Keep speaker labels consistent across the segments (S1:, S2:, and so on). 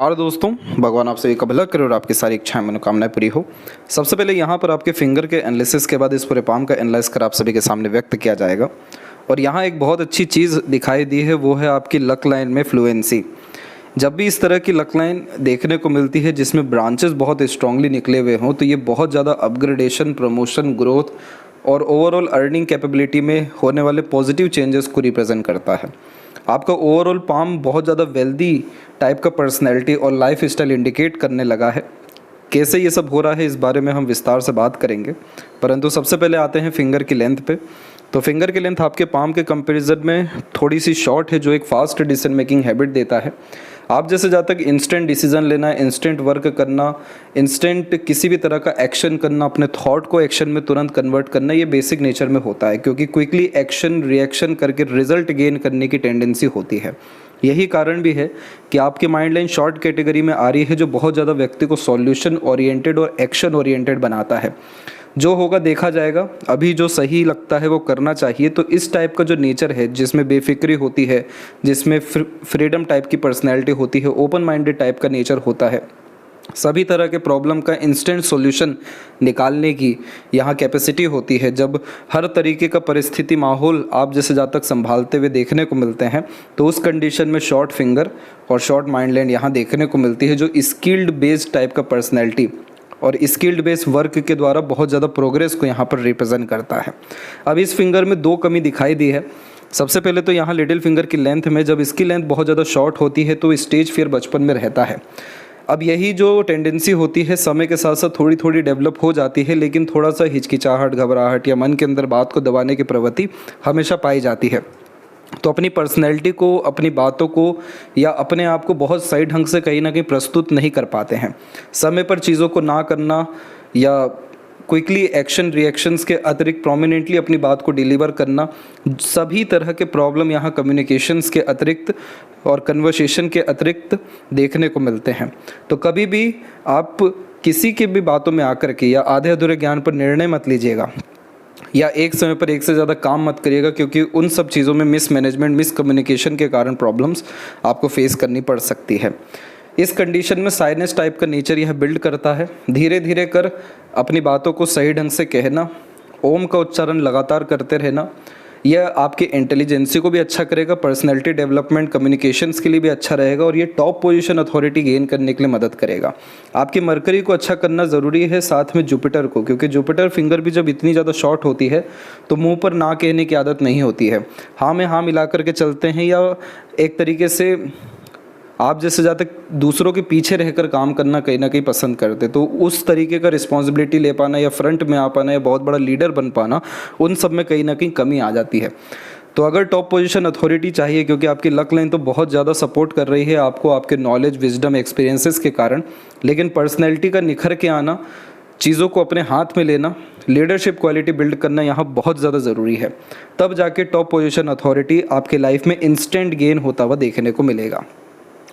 S1: और दोस्तों, भगवान आप सभी का भला करे और आपकी सारी इच्छाएं मनोकामनाएं पूरी हो। सबसे पहले यहाँ पर आपके फिंगर के एनालिसिस के बाद इस पूरे पाम का एनालाइज कर आप सभी के सामने व्यक्त किया जाएगा। और यहाँ एक बहुत अच्छी चीज़ दिखाई दी है, वो है आपकी लक लाइन में फ्लुएंसी। जब भी इस तरह की लक लाइन देखने को मिलती है जिसमें ब्रांचेस बहुत स्ट्रांगली निकले हुए हों, तो ये बहुत ज़्यादा अपग्रेडेशन, प्रमोशन, ग्रोथ और ओवरऑल अर्निंग कैपेबिलिटी में होने वाले पॉजिटिव चेंजेस को रिप्रेजेंट करता है। आपका ओवरऑल पाम बहुत ज़्यादा वेल्दी टाइप का पर्सनैलिटी और लाइफ स्टाइल इंडिकेट करने लगा है। कैसे ये सब हो रहा है इस बारे में हम विस्तार से बात करेंगे, परंतु सबसे पहले आते हैं फिंगर की लेंथ पे। तो फिंगर की लेंथ आपके पाम के कंपैरिजन में थोड़ी सी शॉर्ट है, जो एक फास्ट डिसीजन मेकिंग हैबिट देता है। आप जैसे जहाँ तक इंस्टेंट डिसीजन लेना, इंस्टेंट वर्क करना, इंस्टेंट किसी भी तरह का एक्शन करना, अपने थॉट को एक्शन में तुरंत कन्वर्ट करना, ये बेसिक नेचर में होता है, क्योंकि क्विकली एक्शन रिएक्शन करके रिजल्ट गेन करने की टेंडेंसी होती है। यही कारण भी है कि आपकी माइंड लाइन शॉर्ट कैटेगरी में आ रही है, जो बहुत ज़्यादा व्यक्ति को सॉल्यूशन ओरिएंटेड और एक्शन ओरिएंटेड बनाता है। जो होगा देखा जाएगा, अभी जो सही लगता है वो करना चाहिए। तो इस टाइप का जो नेचर है, जिसमें बेफिक्री होती है, जिसमें फ्रीडम टाइप की पर्सनैलिटी होती है, ओपन माइंडेड टाइप का नेचर होता है, सभी तरह के प्रॉब्लम का इंस्टेंट सॉल्यूशन निकालने की यहाँ कैपेसिटी होती है। जब हर तरीके का परिस्थिति माहौल आप जैसे जहाँ तक संभालते हुए देखने को मिलते हैं, तो उस कंडीशन में शॉर्ट फिंगर और शॉर्ट माइंड लाइन यहाँ देखने को मिलती है, जो स्किल्ड बेस्ड टाइप का पर्सनैलिटी और स्किल्ड बेस्ड वर्क के द्वारा बहुत ज़्यादा प्रोग्रेस को यहाँ पर रिप्रेजेंट करता है। अब इस फिंगर में दो कमी दिखाई दी है। सबसे पहले तो यहाँ लिटिल फिंगर की लेंथ में, जब इसकी लेंथ बहुत ज़्यादा शॉर्ट होती है तो स्टेज फियर बचपन में रहता है। अब यही जो टेंडेंसी होती है समय के साथ साथ थोड़ी थोड़ी डेवलप हो जाती है, लेकिन थोड़ा सा हिचकिचाहट, घबराहट या मन के अंदर बात को दबाने की प्रवृत्ति हमेशा पाई जाती है। तो अपनी पर्सनैलिटी को, अपनी बातों को या अपने आप को बहुत सही ढंग से कहीं ना कहीं प्रस्तुत नहीं कर पाते हैं। समय पर चीज़ों को ना करना या क्विकली एक्शन रिएक्शंस के अतिरिक्त प्रोमिनेंटली अपनी बात को डिलीवर करना, सभी तरह के प्रॉब्लम यहाँ कम्युनिकेशंस के अतिरिक्त और कन्वर्सेशन के अतिरिक्त देखने को मिलते हैं। तो कभी भी आप किसी की भी बातों में आकर के या आधे अधूरे ज्ञान पर निर्णय मत लीजिएगा, या एक समय पर एक से ज़्यादा काम मत करिएगा, क्योंकि उन सब चीज़ों में मिस मैनेजमेंट, मिस कम्युनिकेशन के कारण प्रॉब्लम्स आपको फेस करनी पड़ सकती है। इस कंडीशन में साइनेस टाइप का नेचर यह बिल्ड करता है। धीरे धीरे कर अपनी बातों को सही ढंग से कहना, ओम का उच्चारण लगातार करते रहना, यह आपकी इंटेलिजेंसी को भी अच्छा करेगा, पर्सनैलिटी डेवलपमेंट, कम्युनिकेशंस के लिए भी अच्छा रहेगा, और ये टॉप पोजीशन अथॉरिटी गेन करने के लिए मदद करेगा। आपकी मरकरी को अच्छा करना ज़रूरी है, साथ में जुपिटर को, क्योंकि जुपिटर फिंगर भी जब इतनी ज़्यादा शॉर्ट होती है तो मुंह पर ना कहने की आदत नहीं होती है। हाँ में हाँ मिला करके चलते हैं, या एक तरीके से आप जैसे जहाँ तक दूसरों के पीछे रहकर काम करना कहीं ना कहीं पसंद करते, तो उस तरीके का रिस्पॉन्सिबिलिटी ले पाना या फ्रंट में आ पाना या बहुत बड़ा लीडर बन पाना, उन सब में कहीं ना कहीं कमी आ जाती है। तो अगर टॉप पोजीशन अथॉरिटी चाहिए, क्योंकि आपकी लक लाइन तो बहुत ज़्यादा सपोर्ट कर रही है आपको, आपके नॉलेज, विजडम, एक्सपीरियंसेस के कारण, लेकिन पर्सनैलिटी का निखर के आना, चीज़ों को अपने हाथ में लेना, लीडरशिप क्वालिटी बिल्ड करना यहाँ बहुत ज़्यादा ज़रूरी है। तब जाके टॉप पोजीशन अथॉरिटी आपके लाइफ में इंस्टेंट गेन होता हुआ देखने को मिलेगा।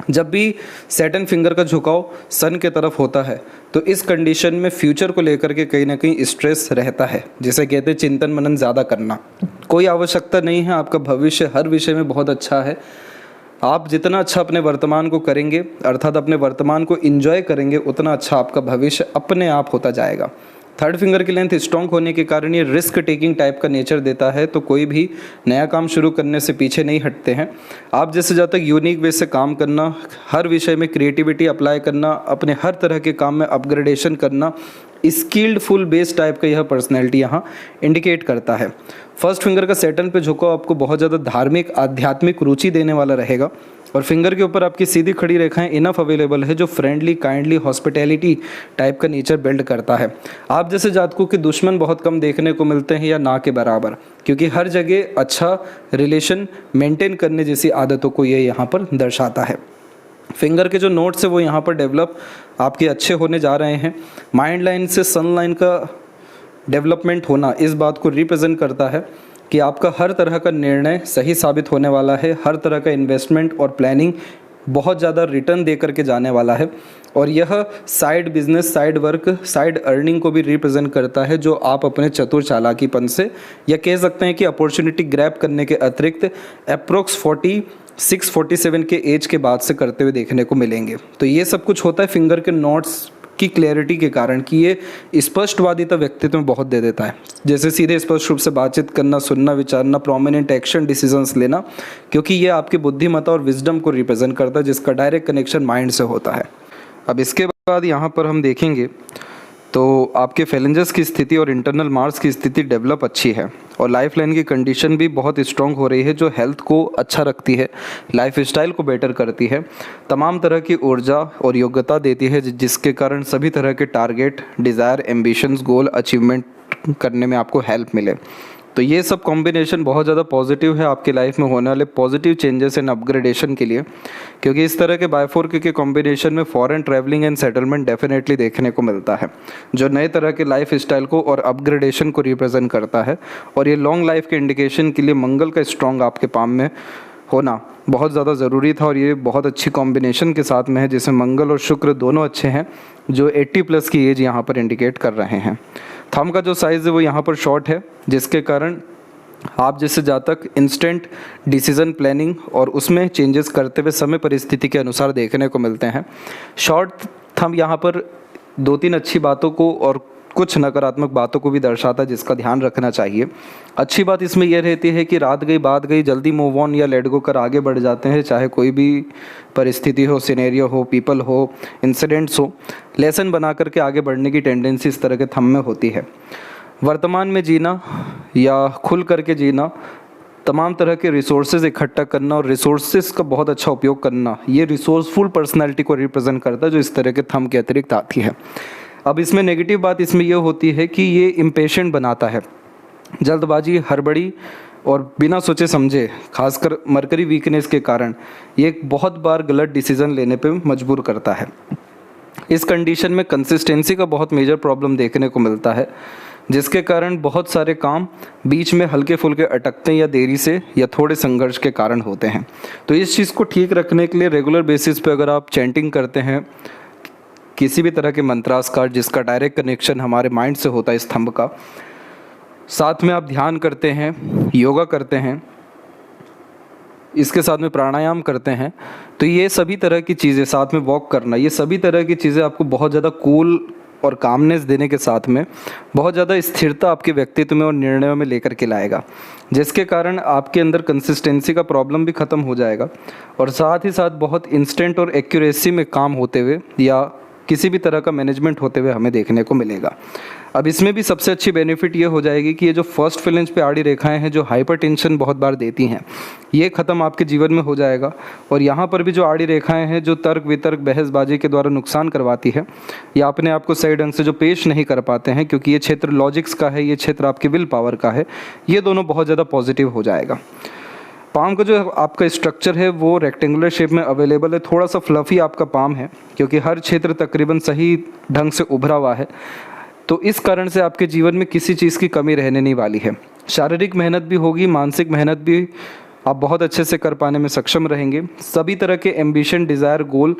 S1: जब भी सैटर्न फिंगर का झुकाव सन के तरफ होता है, तो इस कंडीशन में फ्यूचर को लेकर के कहीं ना कहीं स्ट्रेस रहता है, जिसे कहते हैं चिंतन मनन ज़्यादा करना। कोई आवश्यकता नहीं है, आपका भविष्य हर विषय में बहुत अच्छा है। आप जितना अच्छा अपने वर्तमान को करेंगे, अर्थात अपने वर्तमान को एंजॉय करेंगे, उतना अच्छा आपका भविष्य अपने आप होता जाएगा। थर्ड फिंगर की लेंथ स्ट्रॉन्ग होने के कारण ये रिस्क टेकिंग टाइप का नेचर देता है, तो कोई भी नया काम शुरू करने से पीछे नहीं हटते हैं। आप जैसे जब तक यूनिक वे से काम करना, हर विषय में क्रिएटिविटी अप्लाई करना, अपने हर तरह के काम में अपग्रेडेशन करना, स्किल्ड फुल बेस टाइप का यह पर्सनैलिटी यहाँ इंडिकेट करता है। फर्स्ट फिंगर का सैटर्न पे झुकाव आपको बहुत ज़्यादा धार्मिक, आध्यात्मिक रुचि देने वाला रहेगा, और फिंगर के ऊपर आपकी सीधी खड़ी रेखाएं इनफ अवेलेबल है, जो फ्रेंडली, काइंडली, हॉस्पिटैलिटी टाइप का नेचर बिल्ड करता है। आप जैसे जातकों के दुश्मन बहुत कम देखने को मिलते हैं, या ना के बराबर, क्योंकि हर जगह अच्छा रिलेशन मेंटेन करने जैसी आदतों को ये यहाँ पर दर्शाता है। फिंगर के जो नोट्स है वो यहाँ पर डेवलप आपके अच्छे होने जा रहे हैं। माइंड लाइन से सन लाइन का डेवलपमेंट होना इस बात को रिप्रेजेंट करता है कि आपका हर तरह का निर्णय सही साबित होने वाला है। हर तरह का इन्वेस्टमेंट और प्लानिंग बहुत ज़्यादा रिटर्न दे करके जाने वाला है। और यह side business, side work, side earning को भी रिप्रेजेंट करता है, जो आप अपने चतुर चालाकीपन से, या कह सकते हैं कि अपॉर्चुनिटी ग्रैब करने के अतिरिक्त अप्रोक्स 46-47 के एज के बाद से करते हुए देखने को मिलेंगे। तो ये सब कुछ होता है फिंगर के नोट्स की क्लैरिटी के कारण कि ये स्पष्टवादिता व्यक्तित्व में बहुत दे देता है, जैसे सीधे स्पष्ट रूप से बातचीत करना, सुनना, विचारना, प्रोमिनेंट एक्शन, डिसीजंस लेना, क्योंकि ये आपकी बुद्धिमत्ता और विजडम को रिप्रेजेंट करता है, जिसका डायरेक्ट कनेक्शन माइंड से होता है। अब इसके बाद यहाँ पर हम देखेंगे तो आपके फैलेंजस की स्थिति और इंटरनल मार्स की स्थिति डेवलप अच्छी है, और लाइफ लाइन की कंडीशन भी बहुत स्ट्रॉन्ग हो रही है, जो हेल्थ को अच्छा रखती है, लाइफ स्टाइल को बेटर करती है, तमाम तरह की ऊर्जा और योग्यता देती है, जिसके कारण सभी तरह के टारगेट, डिज़ायर, एम्बिशंस, गोल अचीवमेंट करने में आपको हेल्प मिले। तो ये सब कॉम्बिनेशन बहुत ज़्यादा पॉजिटिव है आपकी लाइफ में होने वाले पॉजिटिव चेंजेस एंड अपग्रेडेशन के लिए, क्योंकि इस तरह के बायफोर के कॉम्बिनेशन में foreign travelling and settlement definitely देखने को मिलता है, जो नए तरह के लाइफ स्टाइल को और अपग्रेडेशन को रिप्रेजेंट करता है। और ये लॉन्ग लाइफ के इंडिकेशन के लिए मंगल का स्ट्रॉन्ग आपके पाम में होना बहुत ज़्यादा ज़रूरी था, और ये बहुत अच्छी कॉम्बिनेशन के साथ में है, जिसमें मंगल और शुक्र दोनों अच्छे हैं, जो 80+ की एज यहाँ पर इंडिकेट कर रहे हैं। थंब का जो साइज़ है वो यहाँ पर शॉर्ट है, जिसके कारण आप जैसे जातक इंस्टेंट डिसीजन प्लानिंग और उसमें चेंजेस करते हुए समय परिस्थिति के अनुसार देखने को मिलते हैं। शॉर्ट थंब यहाँ पर 2-3 अच्छी बातों को और कुछ नकारात्मक बातों को भी दर्शाता है, जिसका ध्यान रखना चाहिए। अच्छी बात इसमें यह रहती है कि रात गई बात गई, जल्दी मूव ऑन या लेट गो कर आगे बढ़ जाते हैं, चाहे कोई भी परिस्थिति हो, सिनेरियो हो, पीपल हो, इंसिडेंट्स हो, लेसन बना करके आगे बढ़ने की टेंडेंसी इस तरह के थंब में होती है। वर्तमान में जीना या खुल करके जीना, तमाम तरह के रिसोर्सेज इकट्ठा करना और रिसोर्सेज का बहुत अच्छा उपयोग करना, ये रिसोर्सफुल पर्सनैलिटी को रिप्रेजेंट करता है, जो इस तरह के थंब के अतिरिक्त आती है। अब इसमें नेगेटिव बात इसमें यह होती है कि ये इम्पेशेंट बनाता है, जल्दबाजी, हड़बड़ी और बिना सोचे समझे, खासकर मरकरी वीकनेस के कारण ये बहुत बार गलत डिसीजन लेने पे मजबूर करता है। इस कंडीशन में कंसिस्टेंसी का बहुत मेजर प्रॉब्लम देखने को मिलता है, जिसके कारण बहुत सारे काम बीच में हल्के फुल्के अटकते हैं, या देरी से या थोड़े संघर्ष के कारण होते हैं। तो इस चीज़ को ठीक रखने के लिए रेगुलर बेसिस पे अगर आप चैंटिंग करते हैं, किसी भी तरह के मंत्रास्कार जिसका डायरेक्ट कनेक्शन हमारे माइंड से होता है इस थंब का, साथ में आप ध्यान करते हैं, योगा करते हैं, इसके साथ में प्राणायाम करते हैं, तो ये सभी तरह की चीज़ें, साथ में वॉक करना, ये सभी तरह की चीज़ें आपको बहुत ज़्यादा कूल और कामनेस देने के साथ में बहुत ज़्यादा स्थिरता आपके व्यक्तित्व में और निर्णयों में लेकर के लाएगा, जिसके कारण आपके अंदर कंसिस्टेंसी का प्रॉब्लम भी ख़त्म हो जाएगा, और साथ ही साथ बहुत इंस्टेंट और एक्यूरेसी में काम होते हुए या किसी भी तरह का मैनेजमेंट होते हुए हमें देखने को मिलेगा। अब इसमें भी सबसे अच्छी बेनिफिट ये हो जाएगी कि ये जो फर्स्ट फेलेंज पे आड़ी रेखाएं हैं, जो हाइपरटेंशन बहुत बार देती हैं, ये ख़त्म आपके जीवन में हो जाएगा। और यहाँ पर भी जो आड़ी रेखाएं हैं, जो तर्क वितर्क बहसबाजी के द्वारा नुकसान करवाती है, या अपने आप को सही ढंग से जो पेश नहीं कर पाते हैं, क्योंकि ये क्षेत्र लॉजिक्स का है, ये क्षेत्र आपके विल पावर का है, ये दोनों बहुत ज़्यादा पॉजिटिव हो जाएगा। पाम का जो आपका स्ट्रक्चर है वो रेक्टेंगुलर शेप में अवेलेबल है, थोड़ा सा फ्लफी आपका पाम है, क्योंकि हर क्षेत्र तकरीबन सही ढंग से उभरा हुआ है, तो इस कारण से आपके जीवन में किसी चीज़ की कमी रहने नहीं वाली है। शारीरिक मेहनत भी होगी, मानसिक मेहनत भी आप बहुत अच्छे से कर पाने में सक्षम रहेंगे। सभी तरह के एम्बिशन, डिज़ायर, गोल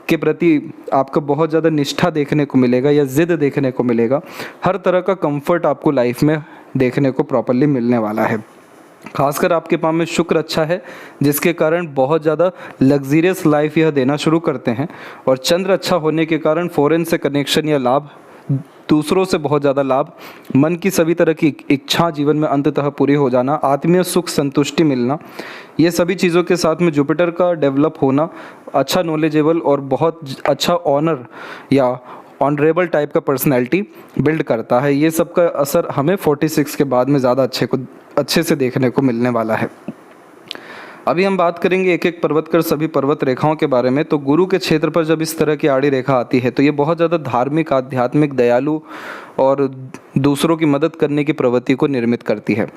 S1: के प्रति आपका बहुत ज़्यादा निष्ठा देखने को मिलेगा या ज़िद देखने को मिलेगा। हर तरह का कंफर्ट आपको लाइफ में देखने को प्रॉपरली मिलने वाला है। खासकर आपके पाम में शुक्र अच्छा है, जिसके कारण बहुत ज़्यादा लग्जीरियस लाइफ यह देना शुरू करते हैं, और चंद्र अच्छा होने के कारण फॉरेन से कनेक्शन या लाभ, दूसरों से बहुत ज़्यादा लाभ, मन की सभी तरह की इच्छा जीवन में अंततः पूरी हो जाना, आत्मीय सुख संतुष्टि मिलना, ये सभी चीज़ों के साथ में जुपिटर का डेवलप होना, अच्छा नॉलेजेबल और बहुत अच्छा ऑनर या ऑनरेबल टाइप का पर्सनैलिटी बिल्ड करता है। ये सब का असर हमें 46 के बाद में ज़्यादा अच्छे से देखने को मिलने वाला है। अभी हम बात करेंगे एक एक पर्वत कर सभी पर्वत रेखाओं के बारे में। तो गुरु के क्षेत्र पर जब इस तरह की आड़ी रेखा आती है तो ये बहुत ज़्यादा धार्मिक, आध्यात्मिक, दयालु और दूसरों की मदद करने की प्रवृत्ति को निर्मित करती है।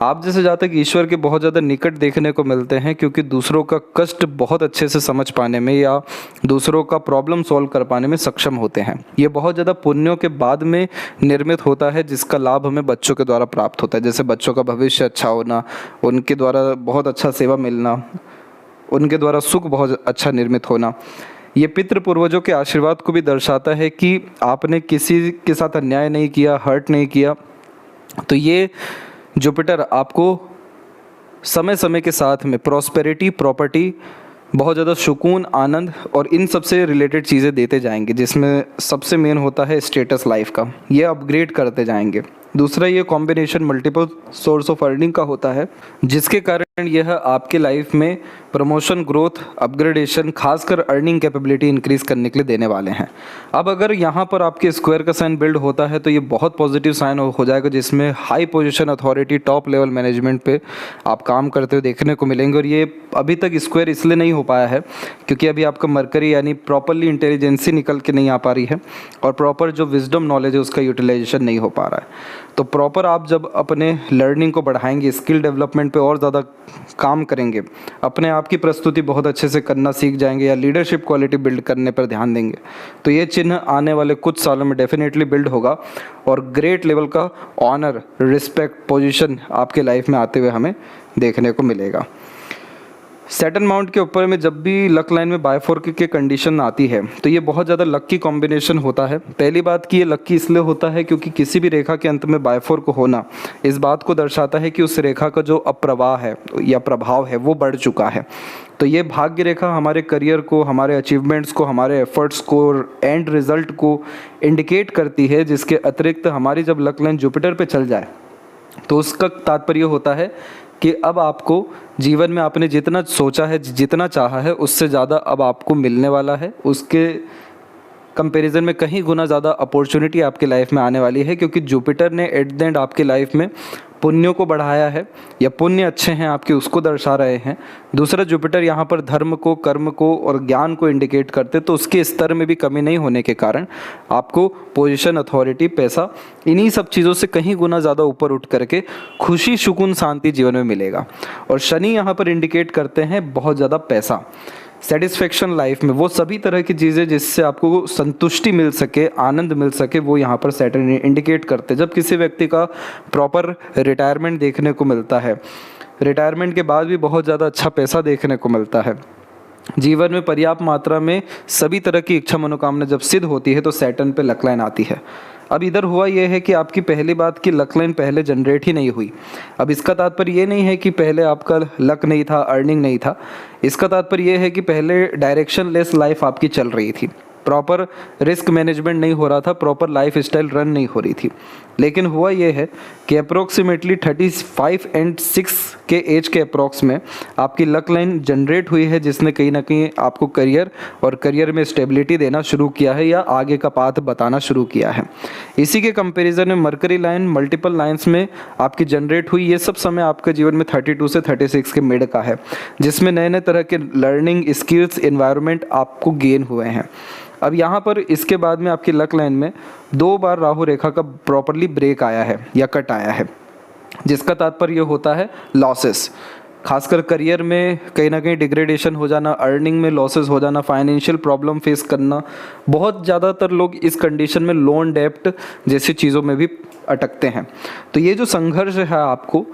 S1: आप जैसे जातक ईश्वर के बहुत ज़्यादा निकट देखने को मिलते हैं, क्योंकि दूसरों का कष्ट बहुत अच्छे से समझ पाने में या दूसरों का प्रॉब्लम सॉल्व कर पाने में सक्षम होते हैं। ये बहुत ज़्यादा पुण्यों के बाद में निर्मित होता है, जिसका लाभ हमें बच्चों के द्वारा प्राप्त होता है। जैसे बच्चों का भविष्य अच्छा होना, उनके द्वारा बहुत अच्छा सेवा मिलना, उनके द्वारा सुख बहुत अच्छा निर्मित होना। ये पितृ पूर्वजों के आशीर्वाद को भी दर्शाता है कि आपने किसी के साथ अन्याय नहीं किया, हर्ट नहीं किया। तो ये जुपिटर आपको समय समय के साथ में प्रॉस्पेरिटी, प्रॉपर्टी, बहुत ज़्यादा सुकून, आनंद और इन सब से रिलेटेड चीज़ें देते जाएंगे, जिसमें सबसे मेन होता है स्टेटस लाइफ का, ये अपग्रेड करते जाएंगे। दूसरा, ये combination multiple source of earning का होता है, जिसके कारण यह आपके लाइफ में प्रमोशन, ग्रोथ, अपग्रेडेशन, खासकर अर्निंग कैपेबिलिटी इंक्रीज करने के लिए देने वाले हैं। अब अगर यहाँ पर आपके स्क्वायर का साइन बिल्ड होता है तो ये बहुत पॉजिटिव साइन हो जाएगा, जिसमें high position, authority, top level management पे आप काम करते हुए देखने को मिलेंगे। और ये अभी तक स्क्वायर इसलिए नहीं हो पाया है क्योंकि अभी आपका मरकरी यानी प्रॉपरली इंटेलिजेंसी निकल के नहीं आ पा रही है और प्रॉपर जो विजडम नॉलेज है उसका यूटिलाइजेशन नहीं हो पा रहा है। तो प्रॉपर आप जब अपने लर्निंग को बढ़ाएंगे, स्किल डेवलपमेंट पे और ज़्यादा काम करेंगे, अपने आप की प्रस्तुति बहुत अच्छे से करना सीख जाएंगे या लीडरशिप क्वालिटी बिल्ड करने पर ध्यान देंगे, तो ये चिन्ह आने वाले कुछ सालों में डेफिनेटली बिल्ड होगा और ग्रेट लेवल का ऑनर, रिस्पेक्ट, पोजीशन आपके लाइफ में आते हुए हमें देखने को मिलेगा। सैटर्न माउंट के ऊपर में जब भी लक लाइन में बायफोर्क के कंडीशन आती है तो ये बहुत ज़्यादा लक्की कॉम्बिनेशन होता है। पहली बात कि ये लक्की इसलिए होता है क्योंकि किसी भी रेखा के अंत में बायफोर्क होना इस बात को दर्शाता है कि उस रेखा का जो अप्रवाह है या प्रभाव है वो बढ़ चुका है। तो ये भाग्य रेखा हमारे करियर को, हमारे अचीवमेंट्स को, हमारे एफर्ट्स को, एंड रिजल्ट को इंडिकेट करती है, जिसके अतिरिक्त हमारी जब लक लाइन जुपिटर पे चल जाए तो उसका तात्पर्य होता है कि अब आपको जीवन में आपने जितना सोचा है, जितना चाहा है, उससे ज़्यादा अब आपको मिलने वाला है। उसके कंपैरिजन में कहीं गुना ज़्यादा अपॉर्चुनिटी आपके लाइफ में आने वाली है, क्योंकि जुपिटर ने एट द एंड आपके लाइफ में पुण्यों को बढ़ाया है या पुण्य अच्छे हैं आपके, उसको दर्शा रहे हैं। दूसरा, जुपिटर यहाँ पर धर्म को, कर्म को और ज्ञान को इंडिकेट करते, तो उसके स्तर में भी कमी नहीं होने के कारण आपको पोजीशन, अथॉरिटी, पैसा, इन्हीं सब चीज़ों से कहीं गुना ज़्यादा ऊपर उठ करके खुशी, सुकून, शांति जीवन में मिलेगा। और शनि यहाँ पर इंडिकेट करते हैं बहुत ज़्यादा पैसा, सेटिस्फेक्शन लाइफ में, वो सभी तरह की चीज़ें जिससे आपको संतुष्टि मिल सके, आनंद मिल सके, वो यहाँ पर सैटर्न इंडिकेट करते हैं। जब किसी व्यक्ति का प्रॉपर रिटायरमेंट देखने को मिलता है, रिटायरमेंट के बाद भी बहुत ज़्यादा अच्छा पैसा देखने को मिलता है, जीवन में पर्याप्त मात्रा में सभी तरह की इच्छा मनोकामना जब सिद्ध होती है तो सैटर्न पे लक लाइन आती है। अब इधर हुआ यह है कि आपकी पहली बात की लक लाइन पहले जनरेट ही नहीं हुई। अब इसका तात्पर्य ये नहीं है कि पहले आपका लक नहीं था, अर्निंग नहीं था। इसका तात्पर्य ये है कि पहले डायरेक्शन लेस लाइफ आपकी चल रही थी, प्रॉपर रिस्क मैनेजमेंट नहीं हो रहा था, प्रॉपर लाइफ स्टाइल रन नहीं हो रही थी। लेकिन हुआ ये है कि अप्रोक्सीमेटली 35 एंड 6 के एज के अप्रोक्स में आपकी लक लाइन जनरेट हुई है, जिसने कहीं ना कहीं आपको करियर और करियर में स्टेबिलिटी देना शुरू किया है या आगे का पाथ बताना शुरू किया है। इसी के कंपैरिजन में मरकरी लाइन मल्टीपल लाइन्स में आपकी जनरेट हुई। ये सब समय आपके जीवन में 32 से 36 के मिड का है, जिसमें नए नए तरह के लर्निंग, स्किल्स, एनवायरनमेंट आपको गेन हुए हैं। अब यहाँ पर इसके बाद में आपकी लक लाइन में 2 बार राहु रेखा का प्रॉपरली ब्रेक आया है या कट आया है, जिसका तात्पर्य होता है लॉसेस, खासकर करियर में कहीं ना कहीं डिग्रेडेशन हो जाना, अर्निंग में लॉसेस हो जाना, फाइनेंशियल प्रॉब्लम फेस करना। बहुत ज़्यादातर लोग इस कंडीशन में लोन, डेप्ट जैसी चीज़ों में भी अटकते हैं। तो ये जो संघर्ष है आपको,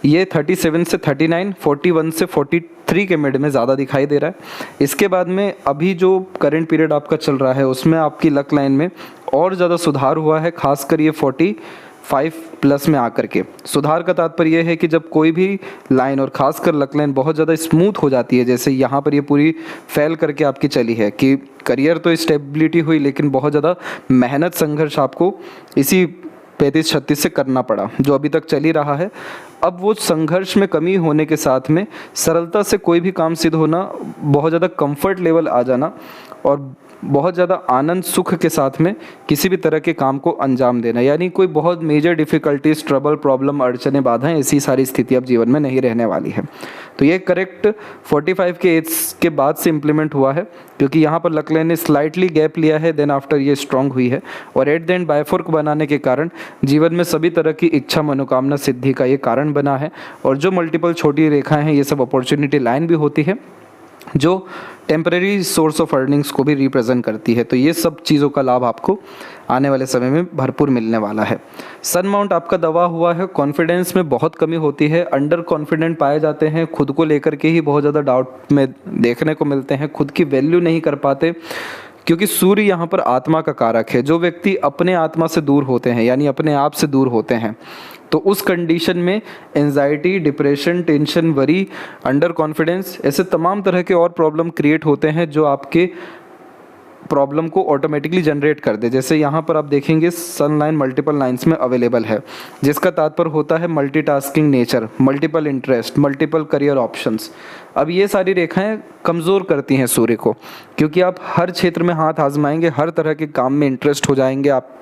S1: ये 37 से 39, 41 से 43 के मिड में ज़्यादा दिखाई दे रहा है। इसके बाद में अभी जो करंट पीरियड आपका चल रहा है उसमें आपकी लक लाइन में और ज़्यादा सुधार हुआ है, खासकर ये 45 प्लस में आकर के। सुधार का तात्पर्य यह है कि जब कोई भी लाइन और खासकर लक लाइन बहुत ज़्यादा स्मूथ हो जाती है, जैसे यहाँ पर ये पूरी फैल करके आपकी चली है कि करियर तो स्टेबिलिटी हुई, लेकिन बहुत ज़्यादा मेहनत, संघर्ष आपको इसी 35-36 से करना पड़ा, जो अभी तक चल ही रहा है। अब वो संघर्ष में कमी होने के साथ में सरलता से कोई भी काम सिद्ध होना, बहुत ज़्यादा कंफर्ट लेवल आ जाना और बहुत ज़्यादा आनंद, सुख के साथ में किसी भी तरह के काम को अंजाम देना, यानी कोई बहुत मेजर डिफ़िकल्टीज, ट्रबल, प्रॉब्लम, अड़चने, बाधाएं, ऐसी सारी स्थिति अब जीवन में नहीं रहने वाली है। तो ये करेक्ट 45 के एज के बाद से इम्प्लीमेंट हुआ है, क्योंकि यहाँ पर लक लाइन ने स्लाइटली गैप लिया है, देन आफ्टर ये स्ट्रांग हुई है और एट द एंड बायफोर्क बनाने के कारण जीवन में सभी तरह की इच्छा मनोकामना सिद्धि का ये कारण बना है। और जो मल्टीपल छोटी रेखाएं हैं, ये सब अपॉर्चुनिटी लाइन भी होती है, जो टेम्परेरी सोर्स ऑफ अर्निंग्स को भी रिप्रेजेंट करती है। तो ये सब चीज़ों का लाभ आपको आने वाले समय में भरपूर मिलने वाला है। सन माउंट आपका दबा हुआ है, कॉन्फिडेंस में बहुत कमी होती है, अंडर कॉन्फिडेंट पाए जाते हैं, खुद को लेकर के ही बहुत ज़्यादा डाउट में देखने को मिलते हैं, खुद की वैल्यू नहीं कर पाते, क्योंकि सूर्य यहाँ पर आत्मा का कारक है। जो व्यक्ति अपने आत्मा से दूर होते हैं यानी अपने आप से दूर होते हैं, तो उस कंडीशन में anxiety, depression, tension, worry, under confidence, ऐसे तमाम तरह के और प्रॉब्लम क्रिएट होते हैं जो आपके प्रॉब्लम को ऑटोमेटिकली जनरेट कर दे। जैसे यहाँ पर आप देखेंगे सन लाइन मल्टीपल लाइन्स में अवेलेबल है, जिसका तात्पर्य होता है multitasking nature, multiple interest, multiple career options. अब ये सारी रेखाएं कमज़ोर करती हैं सूर्य को, क्योंकि आप हर क्षेत्र में हाथ आजमाएंगे, हर तरह के काम में इंटरेस्ट हो जाएंगे आप,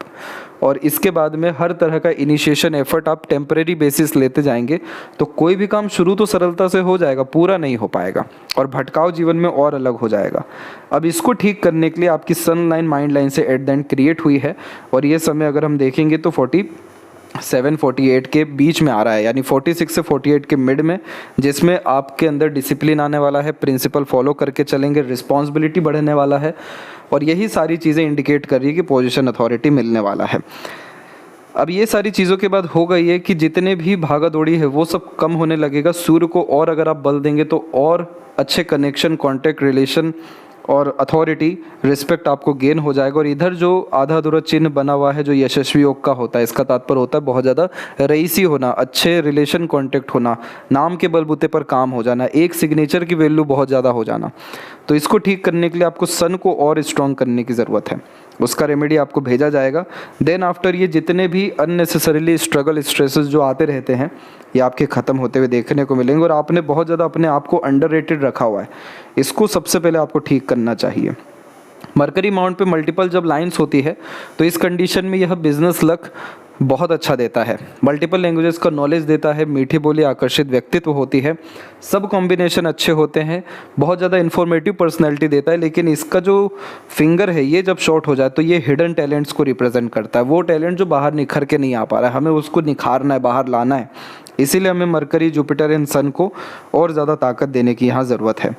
S1: और इसके बाद में हर तरह का इनिशिएशन एफर्ट आप टेम्परेरी बेसिस लेते जाएंगे, तो कोई भी काम शुरू तो सरलता से हो जाएगा, पूरा नहीं हो पाएगा और भटकाव जीवन में और अलग हो जाएगा। अब इसको ठीक करने के लिए आपकी सन लाइन माइंड लाइन से एट द एंड क्रिएट हुई है, और ये समय अगर हम देखेंगे तो 47-48 के बीच में आ रहा है, यानी 46 से 48 के मिड में, जिसमें आपके अंदर डिसिप्लिन आने वाला है, प्रिंसिपल फॉलो करके चलेंगे, रिस्पॉन्सिबिलिटी बढ़ने वाला है, और यही सारी चीज़ें इंडिकेट कर रही है कि पोजीशन अथॉरिटी मिलने वाला है। अब ये सारी चीज़ों के बाद होगा ये कि जितने भी भागा दौड़ी है वो सब कम होने लगेगा। सूर्य को और अगर आप बल देंगे तो और अच्छे कनेक्शन, कॉन्टैक्ट, रिलेशन और अथॉरिटी, रिस्पेक्ट आपको गेन हो जाएगा। और इधर जो आधा अधूरा चिन्ह बना हुआ है जो यशस्वी योग का होता है, इसका तात्पर्य होता है बहुत ज़्यादा रईसी होना, अच्छे रिलेशन कॉन्टैक्ट होना, नाम के बलबूते पर काम हो जाना, एक सिग्नेचर की वैल्यू बहुत ज़्यादा हो जाना। तो इसको ठीक करने के लिए आपको सन को और स्ट्रॉन्ग करने की ज़रूरत है, उसका रेमेडी आपको भेजा जाएगा। देन आफ्टर ये जितने भी अननेसेसरीली स्ट्रगल, स्ट्रेसेस जो आते रहते हैं, ये आपके ख़त्म होते हुए देखने को मिलेंगे। और आपने बहुत ज़्यादा अपने आप को अंडररेटेड रखा हुआ है, इसको सबसे पहले आपको ठीक करना चाहिए। मरकरी माउंट पे मल्टीपल जब लाइंस होती है तो इस कंडीशन में यह बिजनेस लक बहुत अच्छा देता है, मल्टीपल लैंग्वेजेस का नॉलेज देता है, मीठी बोली, आकर्षित व्यक्तित्व होती है, सब कॉम्बिनेशन अच्छे होते हैं, बहुत ज़्यादा इन्फॉर्मेटिव पर्सनैलिटी देता है। लेकिन इसका जो फिंगर है ये जब शॉर्ट हो जाए तो ये हिडन टैलेंट्स को रिप्रेजेंट करता है, वो टैलेंट जो बाहर निखर के नहीं आ पा रहा है, हमें उसको निखारना है, बाहर लाना है। इसीलिए हमें मरकरी, जुपिटर एंड सन को और ज़्यादा ताकत देने की यहाँ ज़रूरत है।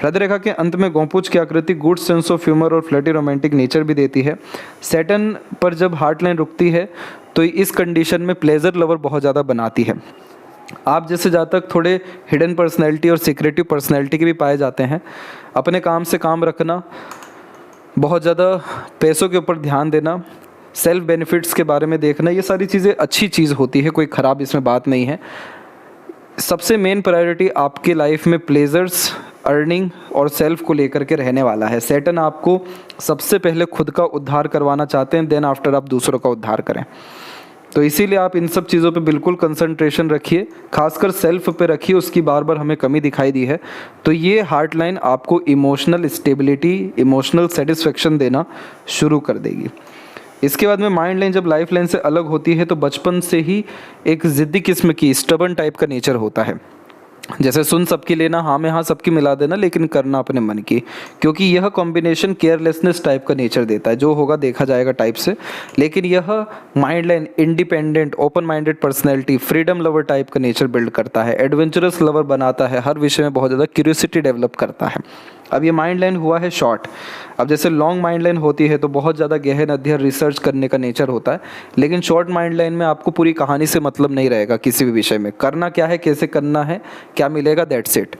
S1: हृदय रेखा के अंत में गोंपूछ की आकृति गुड सेंस ऑफ ह्यूमर और फ्लर्टी रोमांटिक नेचर भी देती है। सैटर्न पर जब हार्ट लाइन रुकती है तो इस कंडीशन में प्लेजर लवर बहुत ज़्यादा बनाती है। आप जैसे जातक थोड़े हिडन पर्सनैलिटी और सीक्रेटिव पर्सनैलिटी के भी पाए जाते हैं। अपने काम से काम रखना, बहुत ज़्यादा पैसों के ऊपर ध्यान देना, सेल्फ बेनिफिट्स के बारे में देखना, ये सारी चीज़ें अच्छी चीज़ होती है, कोई ख़राब इसमें बात नहीं है। सबसे मेन प्रायोरिटी आपके लाइफ में प्लेजर्स, अर्निंग और सेल्फ को लेकर के रहने वाला है। सैटर्न आपको सबसे पहले खुद का उद्धार करवाना चाहते हैं, देन आफ्टर आप दूसरों का उद्धार करें। तो इसीलिए आप इन सब चीज़ों पे बिल्कुल कंसंट्रेशन रखिए, खासकर सेल्फ पे रखिए, उसकी बार बार हमें कमी दिखाई दी है। तो ये हार्ट लाइन आपको इमोशनल स्टेबिलिटी, इमोशनल सेटिस्फेक्शन देना शुरू कर देगी। इसके बाद में माइंड लाइन जब लाइफ लाइन से अलग होती है तो बचपन से ही एक ज़िद्दी किस्म की, स्टबर्न टाइप का नेचर होता है। जैसे सुन सबकी लेना, हाँ में हाँ सबकी मिला देना, लेकिन करना अपने मन की, क्योंकि यह कॉम्बिनेशन केयरलेसनेस टाइप का नेचर देता है, जो होगा देखा जाएगा टाइप से। लेकिन यह mind line independent, open minded personality, freedom lover type का नेचर बिल्ड करता है, एडवेंचरस लवर बनाता है, हर विषय में बहुत ज़्यादा क्यूरियोसिटी डेवलप करता है। अब ये माइंड लाइन हुआ है शॉर्ट। अब जैसे लॉन्ग माइंड लाइन होती है तो बहुत ज़्यादा गहन अध्ययन, रिसर्च करने का नेचर होता है, लेकिन शॉर्ट माइंड लाइन में आपको पूरी कहानी से मतलब नहीं रहेगा, किसी भी विषय में करना क्या है, कैसे करना है, क्या मिलेगा, दैट्स इट।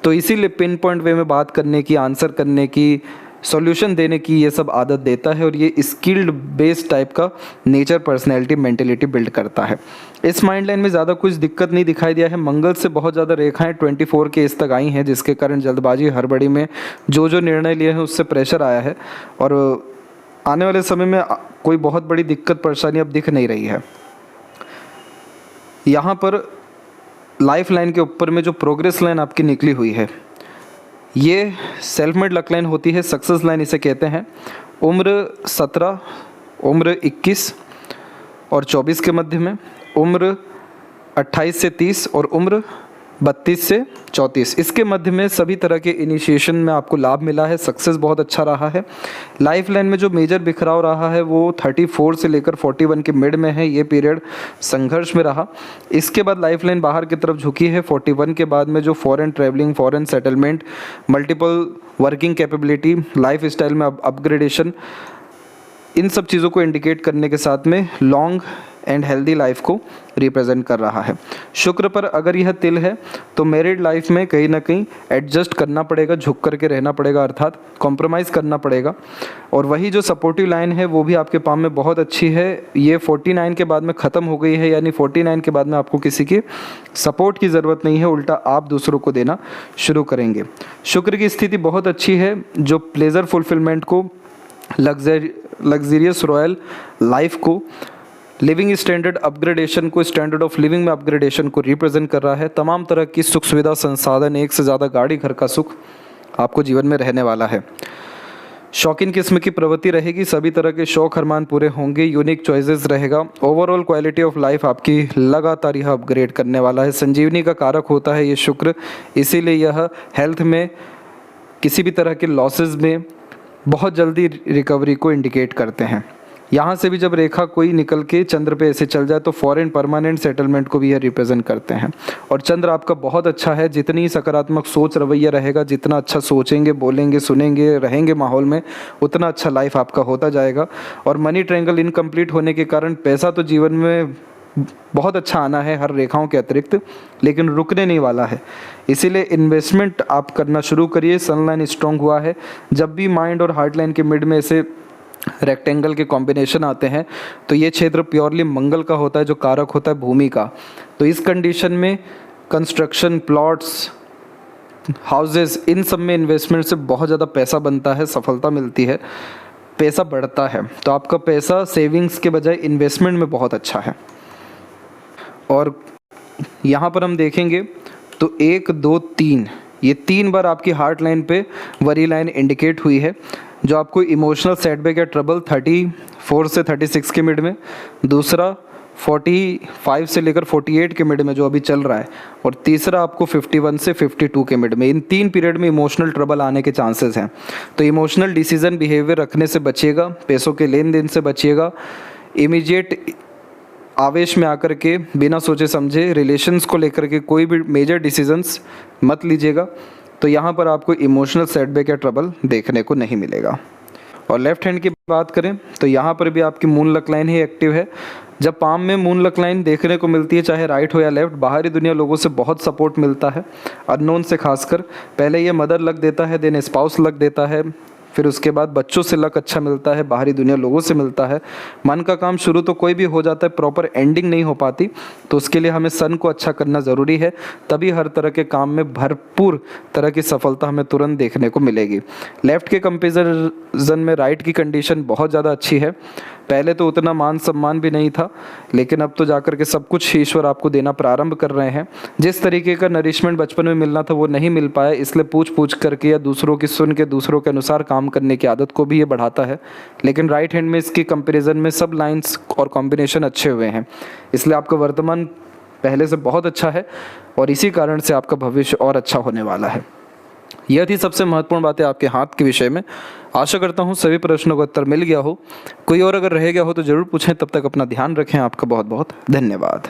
S1: तो इसीलिए पिन पॉइंट वे में बात करने की, आंसर करने की, सॉल्यूशन देने की ये सब आदत देता है, और ये स्किल्ड बेस्ड टाइप का नेचर, पर्सनैलिटी, मेंटेलिटी बिल्ड करता है। इस माइंड लाइन में ज़्यादा कुछ दिक्कत नहीं दिखाई दिया है। मंगल से बहुत ज़्यादा रेखाएं 24 के इस तक आई हैं, जिसके कारण जल्दबाजी, हड़बड़ी में जो निर्णय लिए हैं उससे प्रेशर आया है, और आने वाले समय में कोई बहुत बड़ी दिक्कत परेशानी अब दिख नहीं रही है। यहाँ पर लाइफ लाइन के ऊपर में जो प्रोग्रेस लाइन आपकी निकली हुई है, ये सेल्फ मेड लक लाइन होती है, सक्सेस लाइन इसे कहते हैं। उम्र 17, उम्र 21 और 24 के मध्य में, उम्र 28 से 30 और उम्र 32 से 34, इसके मध्य में सभी तरह के इनिशिएशन में आपको लाभ मिला है, सक्सेस बहुत अच्छा रहा है। लाइफ लाइन में जो मेजर बिखराव रहा है वो 34 से लेकर 41 के मिड में है, ये पीरियड संघर्ष में रहा। इसके बाद लाइफ लाइन बाहर की तरफ झुकी है 41 के बाद में, जो foreign travelling, foreign settlement, multiple working capability, life style में अपग्रेडेशन, इन सब चीज़ों को इंडिकेट करने के साथ में लॉन्ग एंड हेल्दी लाइफ को रिप्रेजेंट कर रहा है। शुक्र पर अगर यह तिल है तो मैरिड लाइफ में कहीं ना कहीं एडजस्ट करना पड़ेगा, झुक करके रहना पड़ेगा, अर्थात कॉम्प्रोमाइज़ करना पड़ेगा। और वही जो सपोर्टिव लाइन है वो भी आपके पाम में बहुत अच्छी है, ये 49 के बाद में ख़त्म हो गई है, यानी 49 के बाद में आपको किसी की सपोर्ट की ज़रूरत नहीं है, उल्टा आप दूसरों को देना शुरू करेंगे। शुक्र की स्थिति बहुत अच्छी है जो प्लेजर फुलफिलमेंट को, लग्जरियस रॉयल लाइफ को, लिविंग स्टैंडर्ड अपग्रेडेशन को, स्टैंडर्ड ऑफ लिविंग में अपग्रेडेशन को रिप्रेजेंट कर रहा है। तमाम तरह की सुख सुविधा, संसाधन, एक से ज़्यादा गाड़ी, घर का सुख आपको जीवन में रहने वाला है। शौकीन किस्म की प्रवृत्ति रहेगी, सभी तरह के शौक अरमान पूरे होंगे, यूनिक चॉइसेस रहेगा। ओवरऑल क्वालिटी ऑफ लाइफ आपकी लगातार यह अपग्रेड करने वाला है। संजीवनी का कारक होता है ये शुक्र, इसीलिए यह हेल्थ में किसी भी तरह के लॉसेस में बहुत जल्दी रिकवरी को इंडिकेट करते हैं। यहाँ से भी जब रेखा कोई निकल के चंद्र पे ऐसे चल जाए तो फॉरेन परमानेंट सेटलमेंट को भी यह रिप्रेजेंट करते हैं। और चंद्र आपका बहुत अच्छा है, जितनी सकारात्मक सोच रवैया रहेगा, जितना अच्छा सोचेंगे, बोलेंगे, सुनेंगे, रहेंगे माहौल में, उतना अच्छा लाइफ आपका होता जाएगा। और मनी ट्रायंगल इनकम्प्लीट होने के कारण पैसा तो जीवन में बहुत अच्छा आना है हर रेखाओं के अतिरिक्त, लेकिन रुकने नहीं वाला है, इसीलिए इन्वेस्टमेंट आप करना शुरू करिए। सनलाइन स्ट्रॉन्ग हुआ है, जब भी माइंड और हार्ट लाइन के मिड में ऐसे रेक्टेंगल के कॉम्बिनेशन आते हैं तो ये क्षेत्र प्योरली मंगल का होता है, जो कारक होता है भूमि का। तो इस कंडीशन में कंस्ट्रक्शन, प्लॉट्स, हाउसेस, इन सब में इन्वेस्टमेंट से बहुत ज़्यादा पैसा बनता है, सफलता मिलती है, पैसा बढ़ता है। तो आपका पैसा सेविंग्स के बजाय इन्वेस्टमेंट में बहुत अच्छा है। और यहाँ पर हम देखेंगे तो 1, 2, 3, ये 3 बार आपकी हार्ट लाइन पे वरी लाइन इंडिकेट हुई है, जो आपको इमोशनल सेटबैक या ट्रबल 34 से 36 के मिड में, दूसरा 45 से लेकर 48 के मिड में जो अभी चल रहा है, और तीसरा आपको 51 से 52 के मिड में। इन 3 पीरियड में इमोशनल ट्रबल आने के चांसेस हैं। तो इमोशनल डिसीजन बिहेवियर रखने से बचिएगा, पैसों के लेन देन से बचिएगा, इमीडिएट आवेश में आकर के बिना सोचे समझे रिलेशंस को लेकर के कोई भी मेजर डिसीजंस मत लीजिएगा, तो यहाँ पर आपको इमोशनल सेटबैक या ट्रबल देखने को नहीं मिलेगा। और लेफ्ट हैंड की बात करें तो यहाँ पर भी आपकी मून लक लाइन ही एक्टिव है। जब पाम में मून लक लाइन देखने को मिलती है, चाहे राइट हो या लेफ्ट, बाहरी दुनिया लोगों से बहुत सपोर्ट मिलता है, अननोन से खासकर। पहले ये मदर लक देता है, देन स्पाउस लक देता है, फिर उसके बाद बच्चों से लक अच्छा मिलता है, बाहरी दुनिया लोगों से मिलता है। मन का काम शुरू तो कोई भी हो जाता है, प्रॉपर एंडिंग नहीं हो पाती, तो उसके लिए हमें सन को अच्छा करना ज़रूरी है, तभी हर तरह के काम में भरपूर तरह की सफलता हमें तुरंत देखने को मिलेगी। लेफ्ट के कंपेरिजन में राइट की कंडीशन बहुत ज़्यादा अच्छी है। पहले तो उतना मान सम्मान भी नहीं था, लेकिन अब तो जाकर के सब कुछ ईश्वर आपको देना प्रारंभ कर रहे हैं। जिस तरीके का नरिशमेंट बचपन में मिलना था वो नहीं मिल पाया, इसलिए पूछ करके या दूसरों की सुन के दूसरों के अनुसार काम करने की आदत को भी ये बढ़ाता है। लेकिन राइट हैंड में इसकी कंपैरिजन में सब लाइंस और कॉम्बिनेशन अच्छे हुए हैं, इसलिए आपका वर्तमान पहले से बहुत अच्छा है और इसी कारण से आपका भविष्य और अच्छा होने वाला है। यह थी सबसे महत्वपूर्ण बातें आपके हाथ के विषय में। आशा करता हूँ सभी प्रश्नों का उत्तर मिल गया हो। कोई और अगर रह गया हो तो ज़रूर पूछें। तब तक अपना ध्यान रखें। आपका बहुत बहुत धन्यवाद।